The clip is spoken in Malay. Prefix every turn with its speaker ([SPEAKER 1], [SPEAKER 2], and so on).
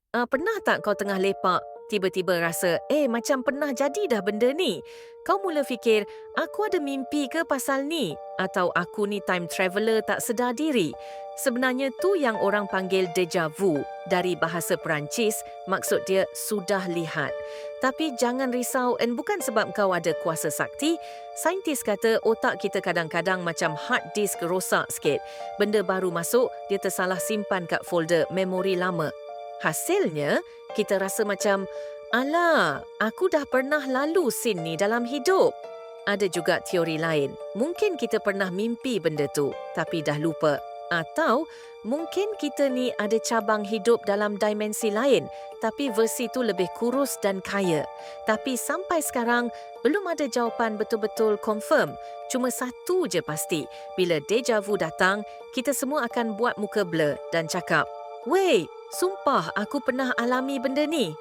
[SPEAKER 1] Pernah tak kau tengah lepak, tiba-tiba rasa, macam pernah jadi dah benda ni? Kau mula fikir, aku ada mimpi ke pasal ni? Atau aku ni time traveller tak sedar diri? Sebenarnya tu yang orang panggil déjà vu. Dari bahasa Perancis, maksud dia sudah lihat. Tapi jangan risau, and bukan sebab kau ada kuasa sakti. Saintis kata otak kita kadang-kadang macam hard disk rosak sikit. Benda baru masuk, dia tersalah simpan kat folder memori lama. Hasilnya, kita rasa macam, alah, aku dah pernah lalu scene ni dalam hidup. Ada juga teori lain. Mungkin kita pernah mimpi benda tu, tapi dah lupa. Atau mungkin kita ni ada cabang hidup dalam dimensi lain, tapi versi tu lebih kurus dan kaya. Tapi sampai sekarang, belum ada jawapan betul-betul confirm. Cuma satu je pasti, bila déjà vu datang, kita semua akan buat muka blur dan cakap, "Weh, sumpah aku pernah alami benda ni."